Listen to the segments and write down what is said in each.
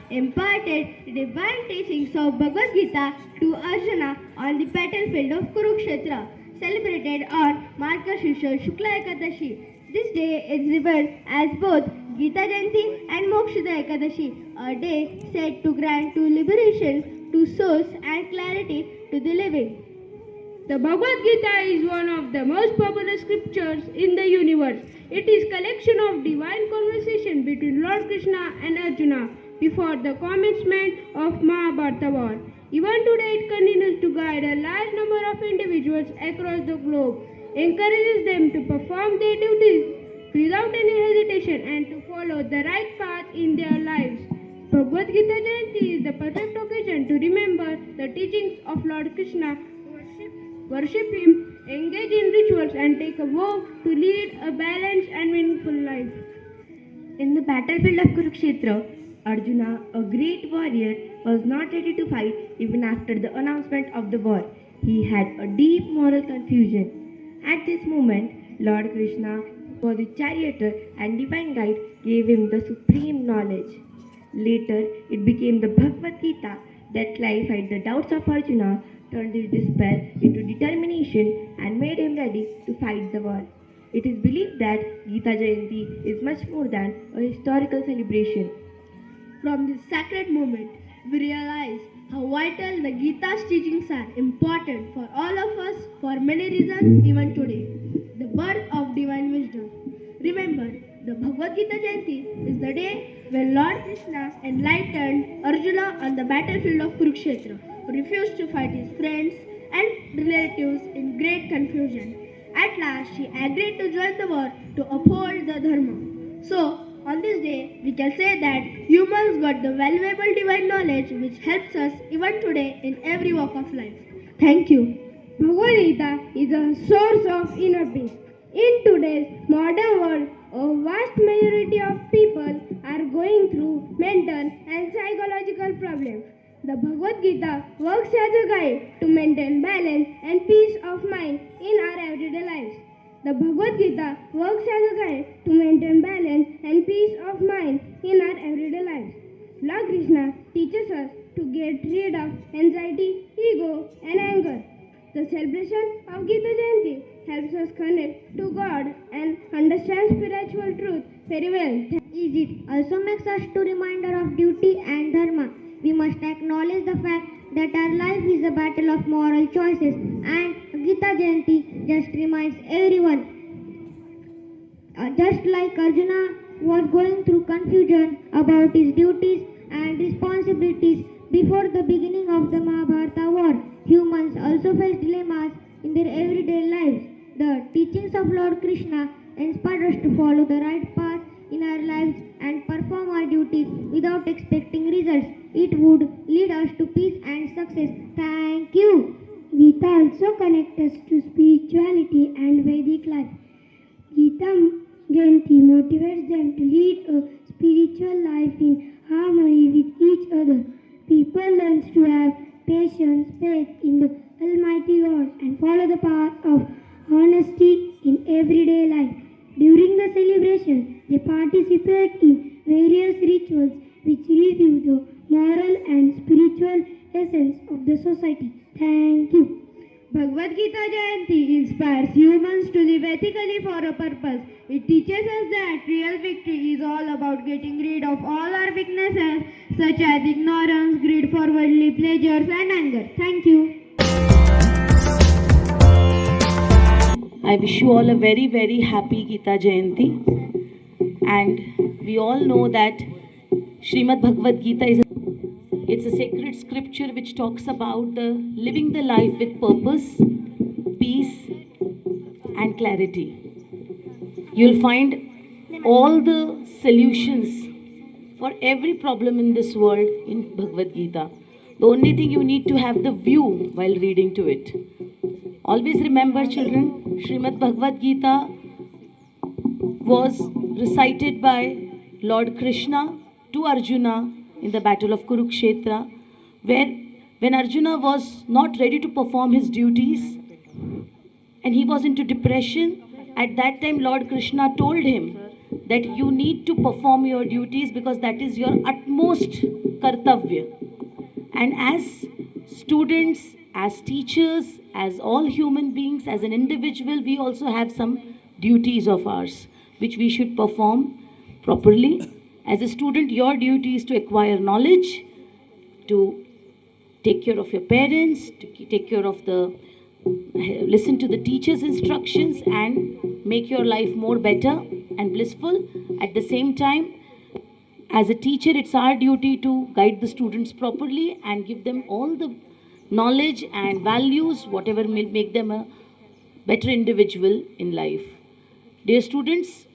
imparted the divine teachings of Bhagavad Gita to Arjuna on the battlefield of Kurukshetra, celebrated on Margashira Shukla Ekadashi. This day is revered as both Gita Jayanti and Mokshada Ekadashi, a day set to grant to liberation to souls and clarity to the living. The Bhagavad Gita is one of the most popular scriptures in the universe. It is collection of divine conversation between Lord Krishna and Arjuna before the commencement of Mahabharata war. Even today it continues to guide a large number of individuals across the globe, encourages them to perform their duties without any hesitation and to follow the right path in their lives. Bhagavad Gita Jayanti is the perfect occasion to remember the teachings of Lord Krishna, worship him, engage in rituals and take a vow to lead a balanced and meaningful life. In the battlefield of Kurukshetra, Arjuna, a great warrior, was not ready to fight even after the announcement of the war. He had a deep moral confusion. At this moment, Lord Krishna, who was his charioteer and divine guide, gave him the supreme knowledge. Later, it became the Bhagavad Gita that clarified the doubts of Arjuna, turned his despair into determination, and made him ready to fight the war. It is believed that Gita Jayanti is much more than a historical celebration. From this sacred moment, we realize how vital the Gita's teachings are important for all of us for many reasons even today. The birth of divine wisdom. Remember, the Bhagavad Gita Jayanti is the day when Lord Krishna enlightened Arjuna on the battlefield of Kurukshetra, who refused to fight his friends and relatives in great confusion. At last, he agreed to join the war to uphold the Dharma. So, on this day, we can say that humans got the valuable divine knowledge which helps us even today in every walk of life. Thank you. Bhagavad Gita is a source of inner peace. In today's modern world, a vast majority of people are going through mental and psychological problems. The Bhagavad Gita works as a guide to maintain balance and peace of mind in our everyday lives. The Bhagavad Gita works as a guide to maintain balance and peace of mind in our everyday lives. Lord Krishna teaches us to get rid of anxiety, ego, and anger. The celebration of Gita Jayanti helps us connect to God and understand spiritual truth very well. It also makes us to reminder of duty and dharma. We must acknowledge the fact that our life is a battle of moral choices, and Gita Jayanti just reminds everyone. Just like Arjuna was going through confusion about his duties and responsibilities before the beginning of the Mahabharata war, humans also face dilemmas in their everyday lives. The teachings of Lord Krishna inspire us to follow the right path in our lives and perform our duties without expecting results. It would lead us to peace and success. Thank you. Gita also connects us to spirituality and Vedic life. Gita Jayanti motivates them to lead a spiritual life in harmony with each other. People learn to have patience, faith in the Almighty God, and follow the path of honesty in everyday life. During the celebration, they participate in various rituals which review the moral and spiritual essence of the society. Thank you. Bhagavad Gita Jayanti inspires humans to live ethically for a purpose. It teaches us that real victory is all about getting rid of all our weaknesses such as ignorance, greed for worldly pleasures and anger. Thank you. I wish you all a very, very happy Gita Jayanti. And we all know that Srimad Bhagavad Gita it's a sacred scripture which talks about living the life with purpose, peace, and clarity. You'll find all the solutions for every problem in this world in Bhagavad Gita. The only thing you need to have the view while reading to it. Always remember, children, Srimad Bhagavad Gita was recited by Lord Krishna to Arjuna in the battle of Kurukshetra, where when Arjuna was not ready to perform his duties and he was into depression, at that time Lord Krishna told him that you need to perform your duties because that is your utmost kartavya. And as students, as teachers, as all human beings, as an individual, we also have some duties of ours which we should perform properly. As a student, your duty is to acquire knowledge, to take care of your parents, to take care of the, listen to the teacher's instructions and make your life more better and blissful. At the same time, as a teacher, it's our duty to guide the students properly and give them all the knowledge and values, whatever will make them a better individual in life. Dear students,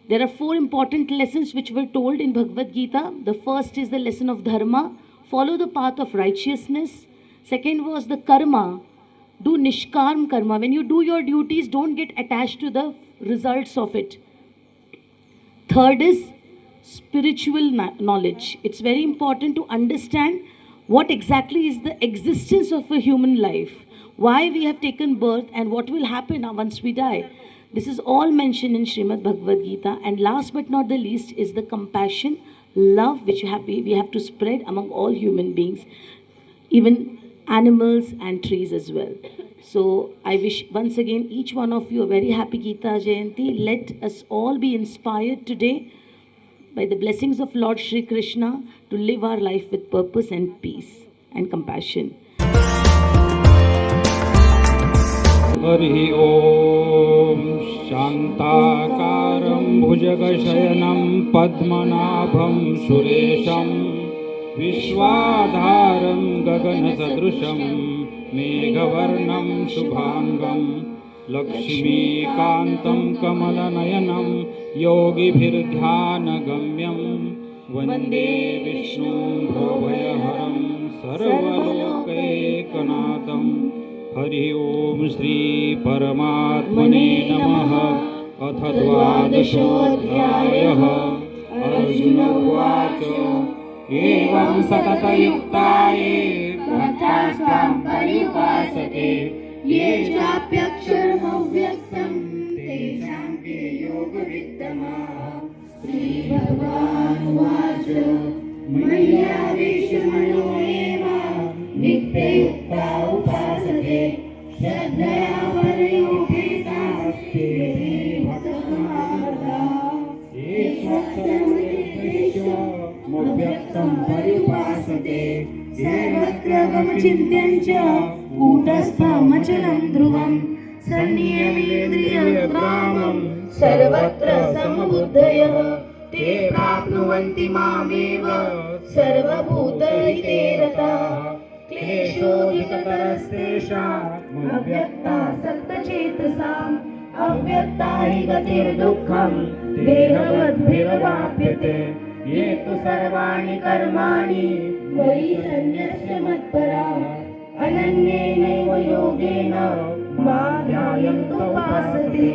there are 4 important lessons which were told in Bhagavad Gita. The first is the lesson of dharma, follow the path of righteousness. Second was the karma, do nishkarm karma. When you do your duties, don't get attached to the results of it. Third is spiritual knowledge. It's very important to understand what exactly is the existence of a human life, why we have taken birth, and what will happen once we die. This is all mentioned in Srimad Bhagavad Gita. And last but not the least is the compassion, love which we have to spread among all human beings, even animals and trees as well. So I wish once again each one of you a very happy Gita Jayanti. Let us all be inspired today by the blessings of Lord Shri Krishna to live our life with purpose and peace and compassion. Hari Om Shantakaram Bhujagashyanam Padmanabham Suresham Vishwadharam Gaganasadrusham Meghavarnam Shubhangam Lakshmi Kantam Kamalanayanam Yogibhirdhyanagamyam Vande Vishnu Bhavyaharam Sarvalokekanatham Hari Om Shri Paramatmane Namaha Ath Dvadashodhyayah Arjuna Uvacha Evam Satatayuktaye Prathastam Paripasate Ye Chapyaksharam Avyaktam Tesham Ke Yoga Vittama Shri Bhagavan Uvacha Maya Vishmayo Eva Nityayukta Upasate Shraddhaya Varayopeta Devi Bhaktamarada Eshwaktaramritesha Movyaktam Paripasate Sarvatragam Chintyancha Utastham Achalam Dhruvam Sanniyamendriyagramam Sarvatra Samabuddhayah Te Prapnuvanti Mameva Sarvabhutahite Rataha Kleshodhikatarastesham Avyakta Sattachettasam Avyakta hi gatir dukkham Dehavadbhirvapyate Yetu sarvani karmani Vayi sanyasya matpara Ananyena yogena Madhyayantu upasate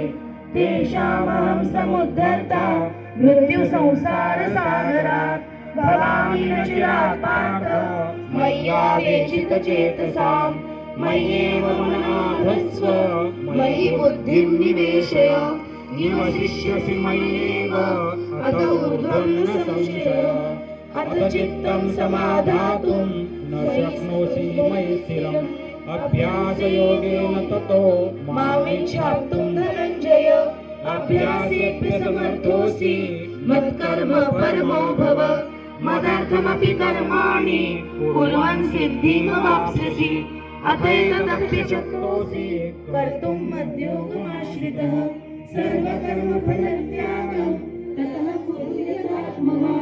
Teshamaham samudharta Mrityu samsara sagarat Bhavami nachirapata Maya vechita chetasam Mayeva manabhasva Mayi buddhim niveshaya Nivasishyasi mayeva Atha urdhvam na samshaya Atha chittam samadhatum Na shaknosi mayi stiram Abhyasa yogena tato Mamichhaptum dhananjaya Abhyasepya samarthosi Matkarma paramo bhava Madarthamapi karmani Kurvan siddhim avapsasi Ataitadapya chaktosi Kartum madhyogam Sarvakarma phalatyaga Tatah kuryatatmava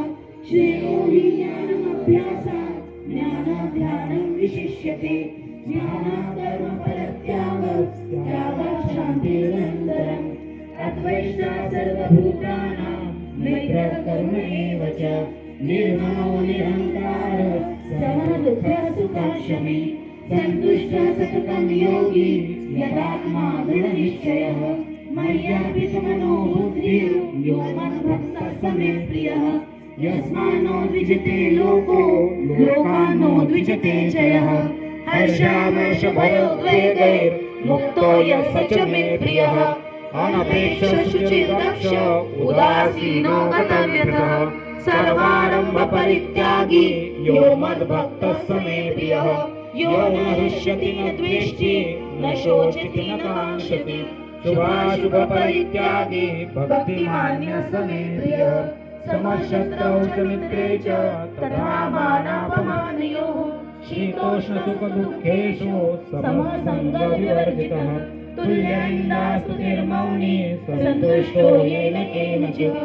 Shreyo hi jnanam abhyasa Jnana dhyanam vishishyate Jnana karma phalatyaga Tyaga shantirantaram Advaishta sarvabhutanam Maitra karma evacha Nirmamo nirankara Samadukha sukakshami Santushta satatam yogi Yadatma dhanishchayah Mayyapitmano buddhir Yoman bhakta same priyah Yasmano dvijate loko Lokano dvijate chayah Harsha varsha bharodvegair Mukto yasacha me priyah अनपेक्ष शुचिर्दक्ष उदासीनो गतव्यतः सर्वारंभ परित्यागी यो मद्भक्तः स मे प्रियः यो न हृष्यति न द्वेष्टि न शोचति न काङ्क्षति शुभाशुभ परित्यागी भक्तिमान्यः स मे प्रियः समशत्रौ च मित्रे च तथा मानापमानयोः शीतोष्ण सुख दुःखेषु समसङ्गविवर्जितः तुल्यनिन्दास्तुतिर्मौनी सन्तुष्टो येन केनचित्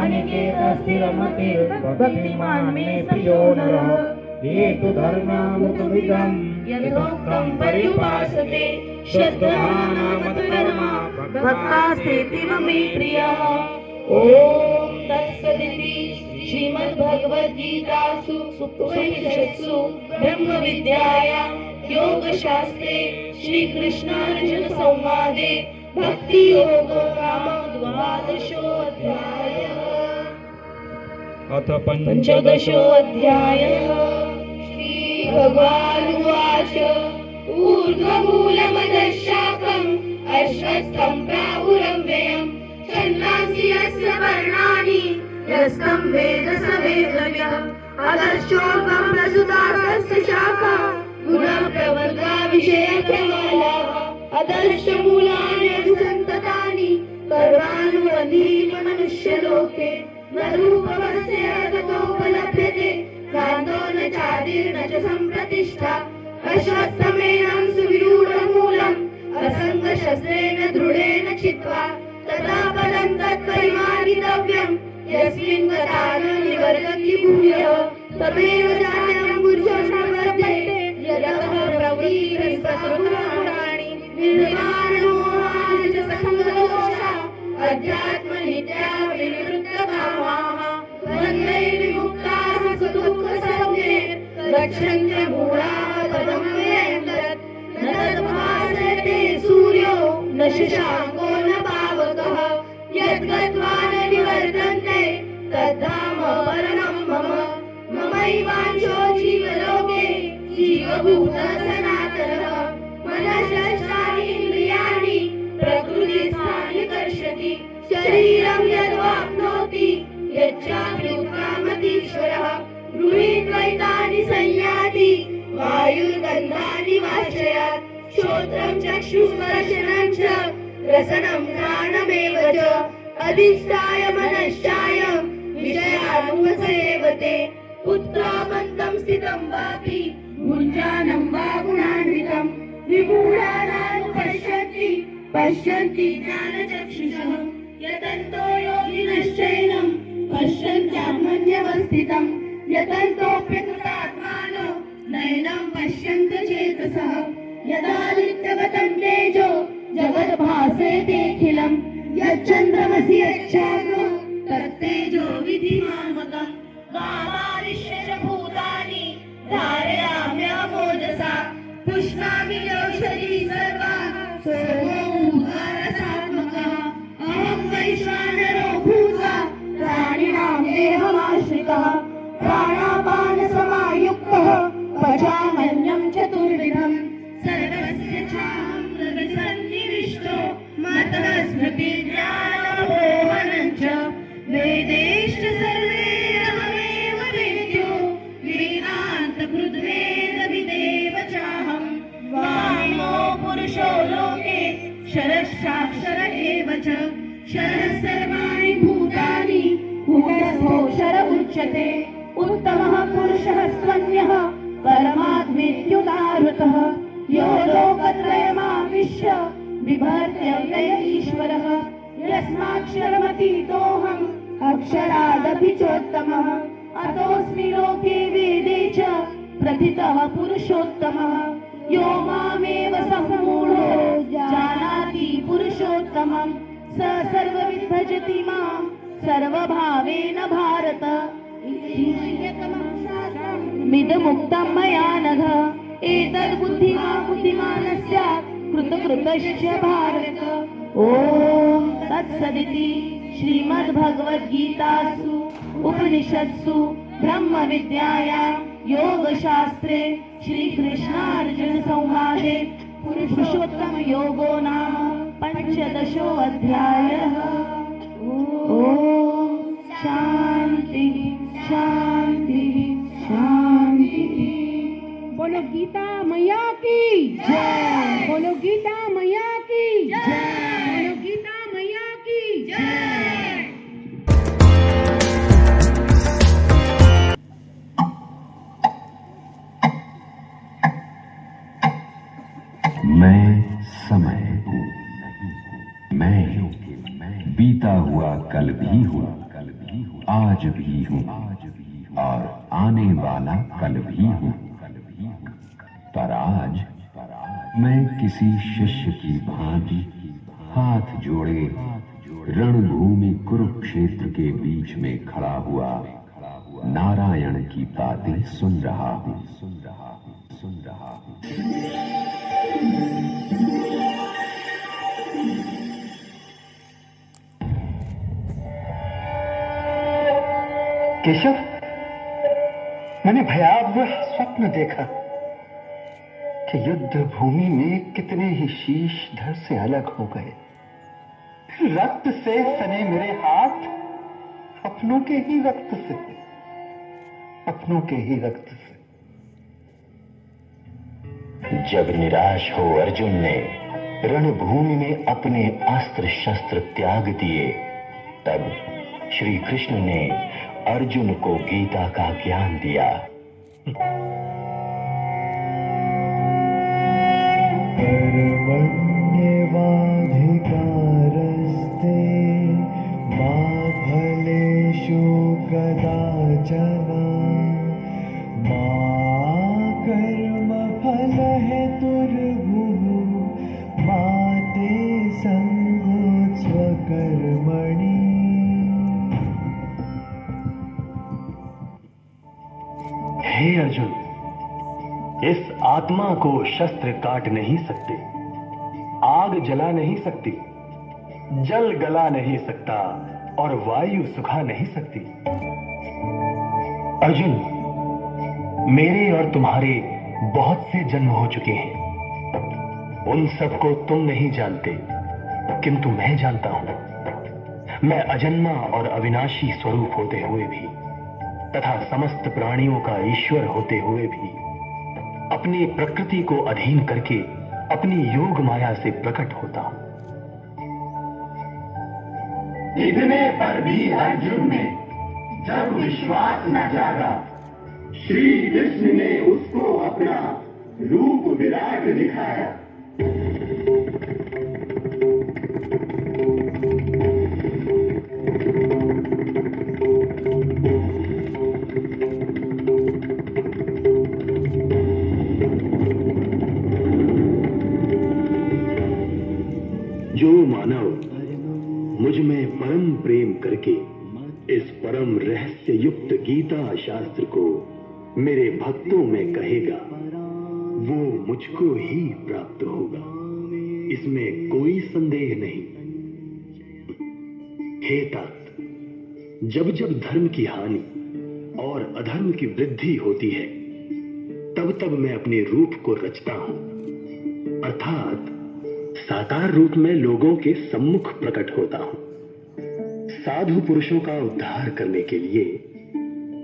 अनिकेतः स्थिरमतिर् भक्तिमान् मे प्रियो नरः ये तु धर्मामृतमिदं यथोक्तं परिपासते श्रद्धानामत्कर्मा भक्तास्तेऽतीव मे प्रियः। ॐ तत्सदिति श्रीमद्भगवद्गीतासु उपनिषत्सु ब्रह्मविद्यायां योगशास्त्रे श्रीकृष्णार्जुन संवादे भक्तियोगो नाम द्वादशोऽध्यायः। अथ पञ्चदशोऽध्यायः। श्रीभगवानुवाच ऊर्ध्वमूलमधः शाखम् अश्वत्थं प्राहुरव्ययम् छन्दांसि यस्य पर्णानि यस्तं वेद स वेदव्यः अधश्चोर्ध्वं प्रसुतास्तस्य शाखा गुणप्रवर्गा विषयप्रवालाः अधश्च मूलानि अनुसन्ततानि कर्मानुबन्धीनि मनुष्यलोके न रूपमस्य ततोपलभ्यते नान्तो न चादिर्न च सम्प्रतिष्ठा अश्वत्थमेनं सुविरूढमूलम् असङ्गशस्त्रेण दृढेन चित्वा तदा पदं तत्परिमार्गितव्यम् यस्मिन् गता न निवर्तन्ति भूयः तमेव चान्यं पुरुषं प्रवर्तते यतः प्रवृत्तिर्सर्वपुराणानि निर्माणमोहानि च सङ्गदोषा अध्यात्मनित्या विनिवृत्तकामाः द्वन्द्वैर्विमुक्ताः सुदुःखसंज्ञे गच्छन्त्यमूढाः पदं व्ययं तत् न तद्भासते सूर्यो न शशाङ्को न पावकः यद्गत्वा न निवर्तन्ते तद्धाम परमं मम ममैवांशो जीवलोके जीवभूतः सनातनः मनश्चानि इन्द्रियाणि प्रकृतिस्थानि कर्षति शरीरं यद्वाप्नोति यच्चाप्युत्क्रामतीश्वरः गृहीत्वैतानि संयाति वायुर्गन्धानि वाशयात् श्रोत्रं चक्षुस्पर्शनं च रसनं घ्राणमेव च अधिष्ठाय मनश्चाय विषयानुपसेवते उत्क्रामन्तं स्थितं वापि भुञ्जानं वा गुणान्वितं विमूढानानुपश्यन्ति पश्यन्ति ज्ञानचक्षुषः यतन्तो योगिनश्चैनं पश्यन्त्यात्मन्यवस्थितं यतन्तोऽप्यकृतात्मानो नैनं पश्यन्त चेतसः यदादित्यगतं तेजो जगद्भासेतेऽखिलं यच्चन्द्रमसि यच्चाग्नो तत्तेजो विधिमामकं गामाविश्य च भूतानि धारयाम्यमोजसा पुष्णामि ओषधी सर्वा सोमोऽङ्गारसात्मकः अहं वैश्वानरो भूत्वा प्राणिनां देहमाश्रितः प्राणापानसमायुक्तः पचामन्यं चतुर्विधम् सर्वस्य चाहं हृदि मतः स्मृतिज्ञानमोहनं च वेदैश्च सर्वे अहमेव वेद्यो वेदान्तकृद्वेदविदेव चाहं वामो पुरुषो लोके शरश्चाक्षर एव च शरः सर्वाणि भूतानि भूतस्थोऽक्षर उच्यते उत्तमः पुरुषः स्वन्यः परमात्मेत्युदाहृतः यो लोकत्रयमाविश्य बिभर्त्यव्यय ईश्वरः यस्माक्षरमतीतोऽहम् अक्षरादपि चोत्तमः अतोऽस्मि लोके वेदे च प्रथितः पुरुषोत्तमः यो मामेव सम्मूढो जानाति पुरुषोत्तमं स सर्वविद् भजति मां सर्वभावेन भारत मिदमुक्तं मया नघ एतद्बुद्धिमान् बुद्धिमानः स्यात् कृतकृतश्च भारत। ॐ तत्सदिति श्रीमद्भगवद्गीतासु उपनिषत्सु ब्रह्मविद्यायां योगशास्त्रे श्रीकृष्णार्जुन संवादे पुरुषोत्तम योगो नाम पंचदशोऽध्यायः। ॐ शांति शांति शांति। बोलो गीता मैया की जय। बोलो गीता मैया की जय। बोलो गीता मैया की जय। मैं समय हूँ, मैं बीता हुआ कल भी हूँ, आज भी हूँ और आने वाला कल भी हूँ। पर आज मैं किसी शिष्य की भांति हाथ जोड़े रणभूमि कुरुक्षेत्र के बीच में खड़ा हुआ नारायण की बातें सुन रहा हूँ। केशव, मैंने भयावह स्वप्न देखा कि युद्ध भूमि में कितने ही शीश धड़ से अलग हो गए। रक्त से सने मेरे हाथ अपनों के ही रक्त से, अपनों के ही रक्त से। जब निराश हो अर्जुन ने रणभूमि में अपने अस्त्र शस्त्र त्याग दिए, तब श्री कृष्ण ने अर्जुन को गीता का ज्ञान दिया। कर्मण्येवाधिकारस्ते मा फलेषु कदाचन मा कर्मफलहेतुर्भुः मा ते सङ्गोऽस्व कर्मणि। हे अर्जुन, इस आत्मा को शस्त्र काट नहीं सकते, आग जला नहीं सकती, जल गला नहीं सकता और वायु सुखा नहीं सकती। अर्जुन, मेरे और तुम्हारे बहुत से जन्म हो चुके हैं। उन सबको तुम नहीं जानते, किंतु मैं जानता हूं। मैं अजन्मा और अविनाशी स्वरूप होते हुए भी तथा समस्त प्राणियों का ईश्वर होते हुए भी अपनी प्रकृति को अधीन करके अपनी योग माया से प्रकट होता हूं। इतने पर भी अर्जुन ने जब विश्वास न जागा, श्री कृष्ण ने उसको अपना रूप विराट दिखाया। जो मानव मुझ में परम प्रेम करके इस परम रहस्य युक्त गीता शास्त्र को मेरे भक्तों में कहेगा, वो मुझको ही प्राप्त होगा, इसमें कोई संदेह नहीं। हे तात, जब जब धर्म की हानि और अधर्म की वृद्धि होती है, तब तब मैं अपने रूप को रचता हूं, अर्थात साकार रूप में लोगों के सम्मुख प्रकट होता हूं। साधु पुरुषों का उद्धार करने के लिए,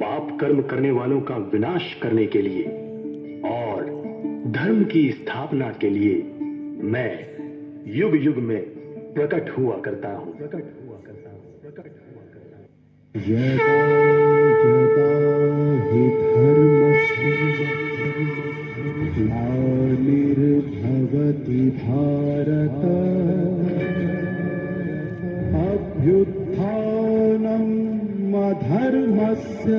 पाप कर्म करने वालों का विनाश करने के लिए और धर्म की स्थापना के लिए मैं युग युग में प्रकट हुआ करता हूं। यदा यदा हि धर्मस्य ग्लानिर्भवति भारत अभ्युत्थानम् अधर्मस्य